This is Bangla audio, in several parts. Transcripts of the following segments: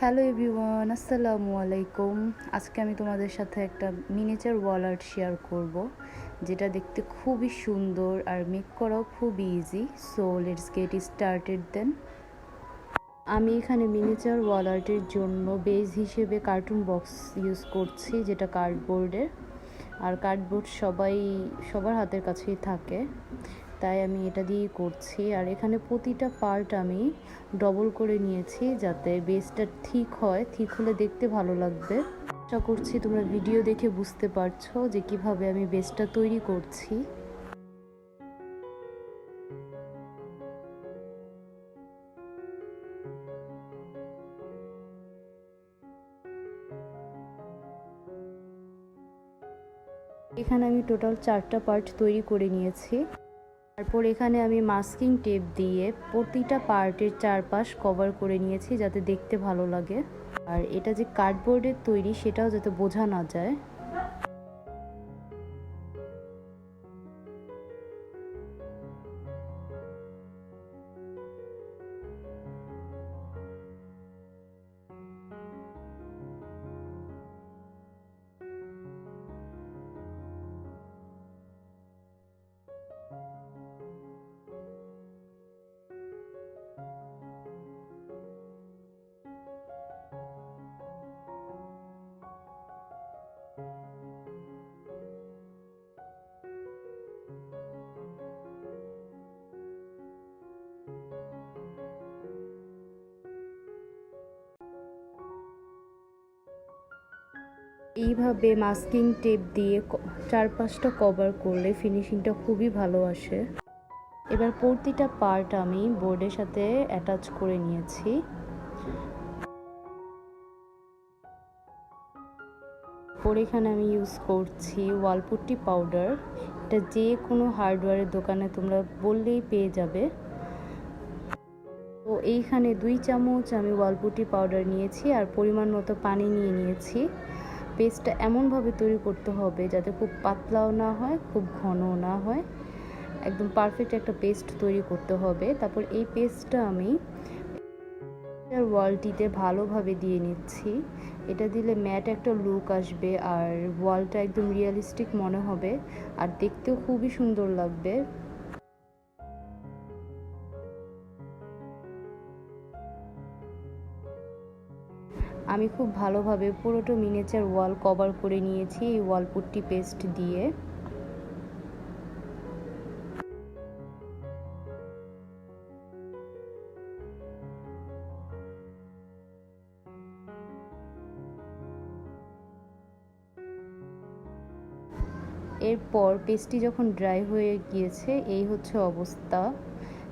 হ্যালো এভরিওয়ান, আসসালামু আলাইকুম। আজকে আমি তোমাদের সাথে একটা মিনিচার ওয়াল আর্ট শেয়ার করব, যেটা দেখতে খুবই সুন্দর আর মেক করাও খুব easy. So let's get started then. আমি এখানে মিনিচার ওয়াল আর্টের জন্য বেস হিসেবে কার্টুন বক্স ইউজ করছি, যেটা কার্ডবোর্ডের। আর কার্ডবোর্ড সবার হাতের কাছেই থাকে, তাই আমি এটা দিয়েই করছি। আর এখানে প্রতিটা পার্ট আমি ডবল করে নিয়েছি, যাতে বেসটা ঠিক হয়। ঠিক হলে দেখতে ভালো লাগবে। আশা করছি তোমরা ভিডিও দেখে বুঝতে পারছো যে কিভাবে আমি বেসটা তৈরি করছি। এখানে আমি টোটাল 4টা পার্ট তৈরি করে নিয়েছি। তারপর এখানে আমি মাস্কিং টেপ দিয়ে প্রতিটা পার্টের চারপাশ কভার করে নিয়েছি, যাতে দেখতে ভালো লাগে। আর এটা যে কার্ডবোর্ডের তৈরি সেটাও যাতে বোঝা না যায়। এইভাবে মাস্কিং টেপ দিয়ে চারপাশটা কভার করলে ফিনিশিংটা খুবই ভালো আসে। এবার প্রতিটা পার্ট আমি বোর্ডের সাথে অ্যাটাচ করে নিয়েছি। পরে এখানে আমি ইউজ করছি ওয়ালপুট্টি পাউডার। এটা যে কোনো হার্ডওয়্যারের দোকানে তোমরা বললেই পেয়ে যাবে। তো এইখানে 2 চামচ আমি ওয়ালপুট্টি পাউডার নিয়েছি আর পরিমাণ মতো পানি নিয়ে নিয়েছি। পেস্টটা এমনভাবে তৈরি করতে হবে যাতে খুব পাতলাও না হয়, খুব ঘনও না হয়। একদম পারফেক্ট একটা পেস্ট তৈরি করতে হবে। তারপর এই পেস্টটা আমি ওয়ালটিতে ভালোভাবে দিয়ে নিচ্ছি। এটা দিলে ম্যাট একটা লুক আসবে আর ওয়ালটা একদম রিয়েলিস্টিক মনে হবে, আর দেখতেও খুবই সুন্দর লাগবে। আমি খুব ভালোভাবে পুরোটা মিনিয়েচার ওয়াল কভার করে নিয়েছি এই ওয়ালপুট্টি পেস্ট দিয়ে। এরপর পেস্টটি যখন ড্রাই হয়ে গিয়েছে, এই হচ্ছে অবস্থা।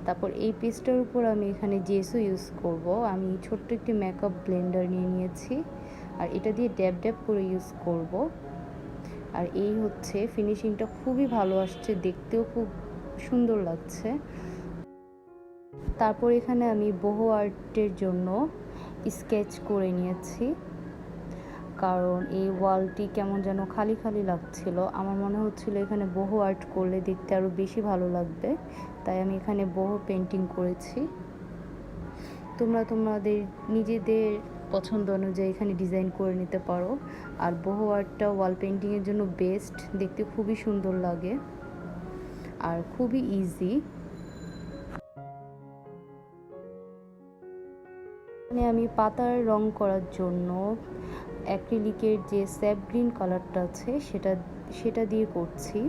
তারপর এই পেস্টটার উপর আমি এখানে জেসও ইউজ করব। আমি ছোট্ট একটি মেকআপ ব্লেন্ডার নিয়ে নিয়েছি, আর এটা দিয়ে ড্যাব ড্যাব করে ইউজ করব। আর এই হচ্ছে ফিনিশিংটা খুবই ভালো আসছে, দেখতেও খুব সুন্দর লাগছে। তারপর এখানে আমি বহু আর্টের জন্য স্কেচ করে নিয়েছি, কারণ এই ওয়ালটি কেমন যেন খালি খালি লাগছিল। আমার মনে হচ্ছিল এখানে বহু আর্ট করলে দেখতে আরও বেশি ভালো লাগবে, তাই আমি এখানে বহু পেন্টিং করেছি। তোমরা তোমাদের নিজেদের পছন্দ অনুযায়ী এখানে ডিজাইন করে নিতে পারো। আর বহু আর্টটা ওয়াল পেন্টিংয়ের জন্য বেস্ট, দেখতে খুবই সুন্দর লাগে আর খুবই ইজি। এখানে আমি পাতার রং করার জন্য অ্যাক্রিলিকের যে স্যাপ গ্রিন কালারটা আছে সেটা দিয়ে করছি।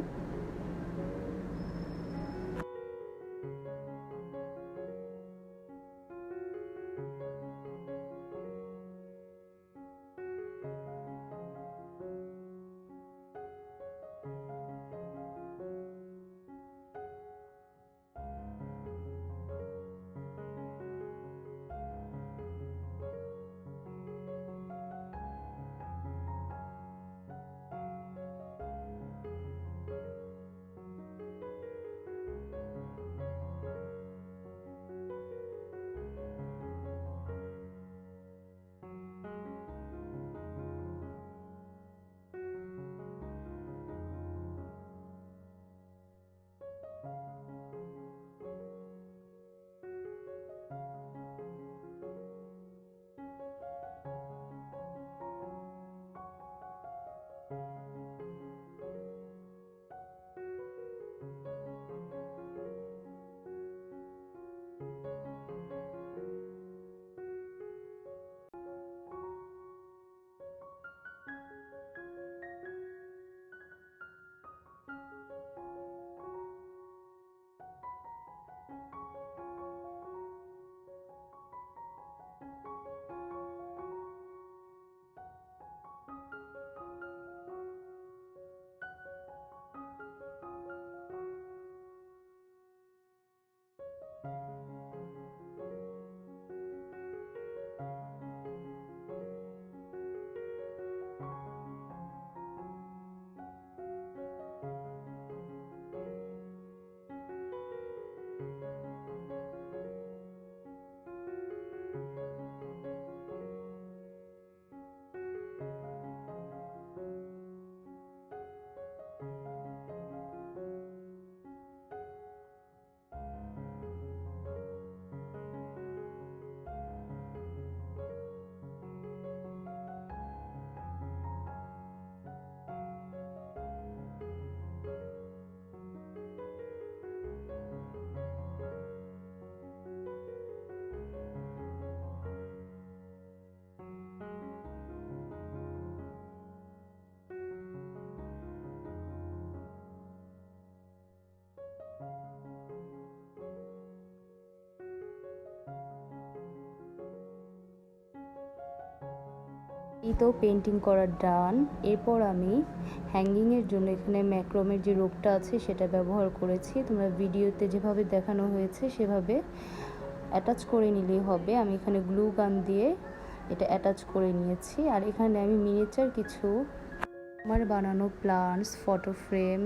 এই তো পেন্টিং করা ডান। এরপর আমি হ্যাঙ্গিংয়ের জন্য এখানে ম্যাক্রোমের যে রোপটা আছে সেটা ব্যবহার করেছি। তোমরা ভিডিওতে যেভাবে দেখানো হয়েছে সেভাবে অ্যাটাচ করে নিলেই হবে। আমি এখানে গ্লু গান দিয়ে এটা অ্যাটাচ করে নিয়েছি। আর এখানে আমি মিনিয়েচার কিছু আমার বানানো প্লান্টস, ফটো ফ্রেম,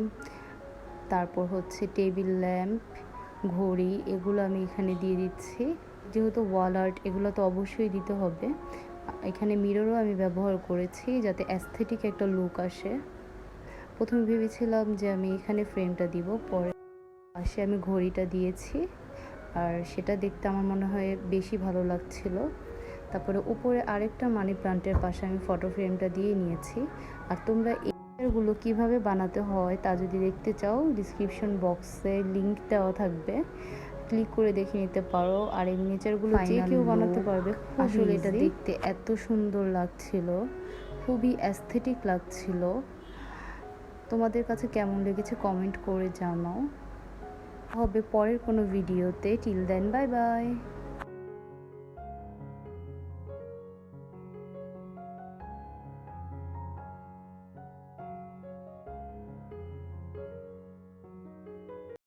তারপর হচ্ছে টেবিল ল্যাম্প, ঘড়ি, এগুলো আমি এখানে দিয়ে দিচ্ছি। যেহেতু ওয়াল আর্ট, এগুলো তো অবশ্যই দিতে হবে। এখানে মিররও আমি ব্যবহার করেছি যাতে অ্যাস্থেটিক একটা লুক আসে। প্রথমে ভেবেছিলাম যে আমি এখানে ফ্রেমটা দিব, পরে পাশে আমি ঘড়িটা দিয়েছি, আর সেটা দেখতে আমার মনে হয় বেশি ভালো লাগছিল। তারপরে উপরে আরেকটা মানি প্লান্টের পাশে আমি ফটো ফ্রেমটা দিয়ে নিয়েছি। আর তোমরা এগুলো কিভাবে বানাতে হয় তা যদি দেখতে চাও, ডিসক্রিপশন বক্সে লিংক দেওয়া থাকবে, ক্লিক করে দেখে নিতে পারো। আর এই মিনিয়েচারগুলো যে কেউ বানাতে পারবে। আসলে এটা দেখতে এত সুন্দর লাগছিল, খুবই অ্যাস্থেটিক লাগছিল। তোমাদের কাছে কেমন লেগেছে কমেন্ট করে জানাও। হবে পরের কোনো ভিডিওতে। Till then, bye by.